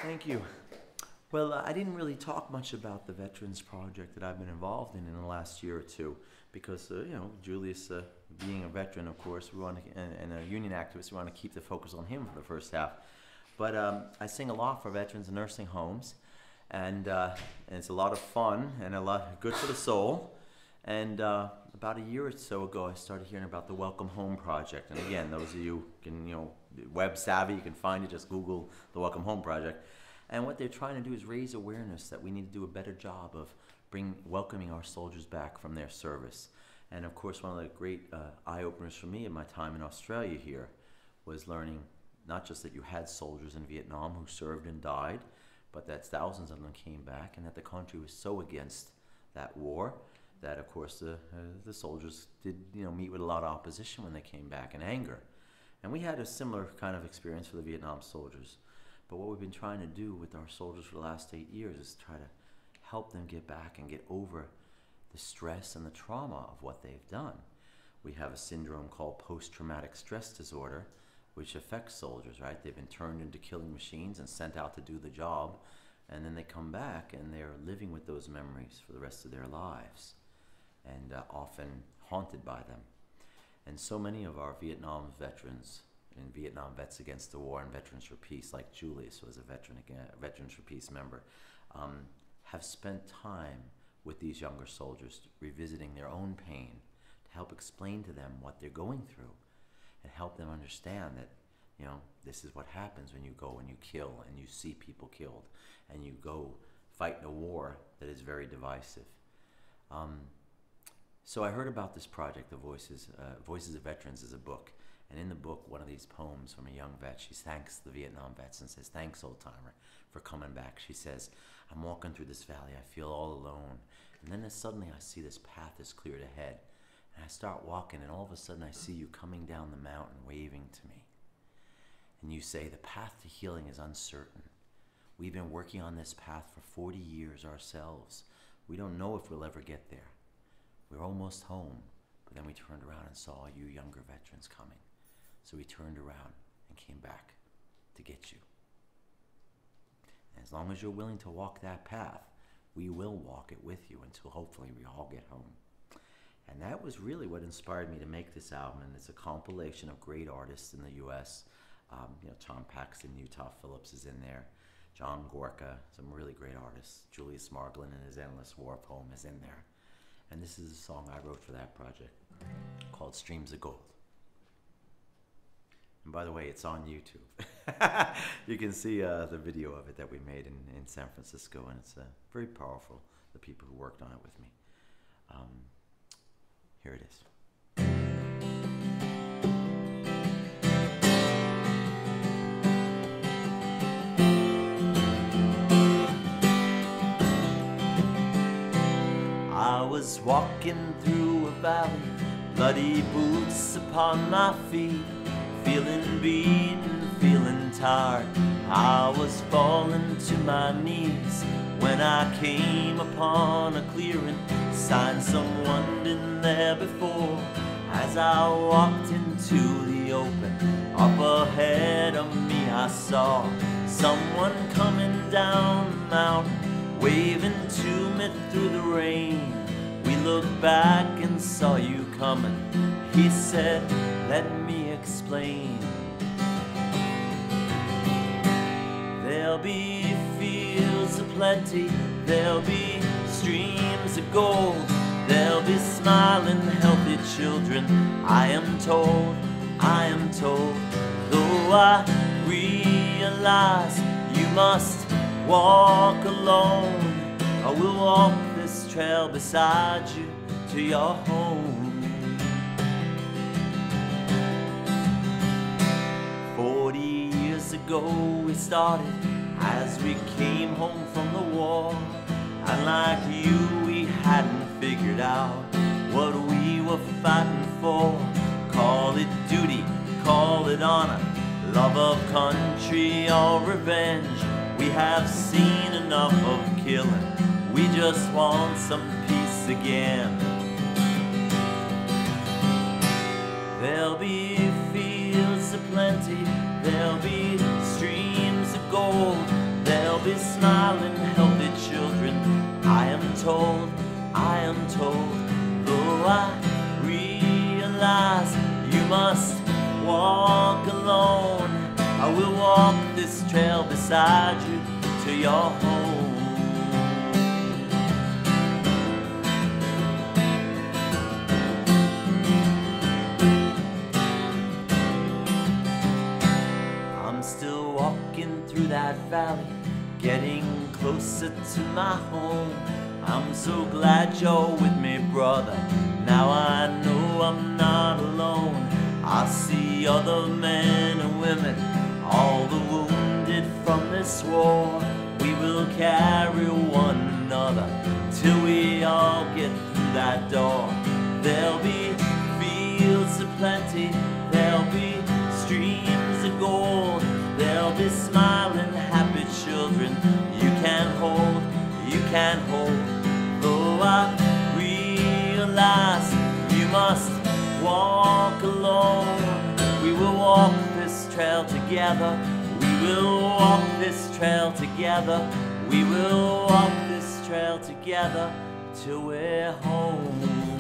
Thank you. Well, I didn't really talk much about the Veterans Project that I've been involved in the last year or two because, Julius, being a veteran, of course, we want to, and a union activist, we want to keep the focus on him for the first half. But I sing a lot for veterans in nursing homes, and it's a lot of fun and a lot good for the soul. And about a year or so ago, I started hearing about the Welcome Home Project. And again, those of you can, web savvy, you can find it. Just Google the Welcome Home Project. And what they're trying to do is raise awareness that we need to do a better job of welcoming our soldiers back from their service. And of course, one of the great eye-openers for me in my time in Australia here was learning not just that you had soldiers in Vietnam who served and died, but that thousands of them came back, and that the country was so against that war that, of course, the soldiers did meet with a lot of opposition when they came back, and anger. And we had a similar kind of experience for the Vietnam soldiers. But what we've been trying to do with our soldiers for the last 8 years is try to help them get back and get over the stress and the trauma of what they've done. We have a syndrome called post-traumatic stress disorder, which affects soldiers, right? They've been turned into killing machines and sent out to do the job, and then they come back and they're living with those memories for the rest of their lives, and often haunted by them. And so many of our Vietnam veterans and Vietnam Vets Against the War and Veterans for Peace, like Julius was a Veterans for Peace member, have spent time with these younger soldiers revisiting their own pain to help explain to them what they're going through and help them understand that, this is what happens when you go and you kill and you see people killed and you go fight in a war that is very divisive. So I heard about this project, the Voices of Veterans, is a book. And in the book, one of these poems from a young vet, she thanks the Vietnam vets and says, "Thanks, old timer, for coming back." She says, "I'm walking through this valley, I feel all alone. And then suddenly I see this path is cleared ahead. And I start walking, and all of a sudden I see you coming down the mountain, waving to me. And you say, the path to healing is uncertain. We've been working on this path for 40 years ourselves. We don't know if we'll ever get there. We're almost home." But then we turned around and saw you younger veterans coming. So we turned around and came back to get you. And as long as you're willing to walk that path, we will walk it with you until hopefully we all get home. And that was really what inspired me to make this album. And it's a compilation of great artists in the U.S. Tom Paxton, Utah Phillips is in there. John Gorka, some really great artists. Julius Margolin and his Endless War poem is in there. And this is a song I wrote for that project called Streams of Gold. And by the way, it's on YouTube. You can see the video of it that we made in San Francisco, and it's very powerful, the people who worked on it with me. Here it is. I was walking through a valley, bloody boots upon my feet, feeling beaten, feeling tired. I was falling to my knees when I came upon a clearing, sign someone been there before. As I walked into the open, up ahead of me I saw someone coming down the mountain, waving to me through the rain. We looked back and saw you coming. He said, "Let me explain. There'll be fields of plenty, there'll be streams of gold, there'll be smiling, healthy children. I am told, though I realize you must walk alone. I will walk this trail beside you to your home." 40 years ago we started as we came home from the war. And like you, we hadn't figured out what we were fighting for. Call it duty, call it honor, love of country or revenge. We have seen enough of killing, we just want some peace again. There'll be fields of plenty, there'll be streams of gold, be smiling, healthy children. I am told, though I realize you must walk alone, I will walk this trail beside you to your home. I'm still walking through that valley, getting closer to my home. I'm so glad you're with me, brother. Now I know I'm not alone. I see other men and women, all the wounded from this war. We will carry one another till we all get through that door. There'll be fields of plenty, there'll be streams of gold, there'll be smiling, happy children you can hold, Though I realize you must walk alone, we will walk this trail together. We will walk this trail together. We will walk this trail together till we're home.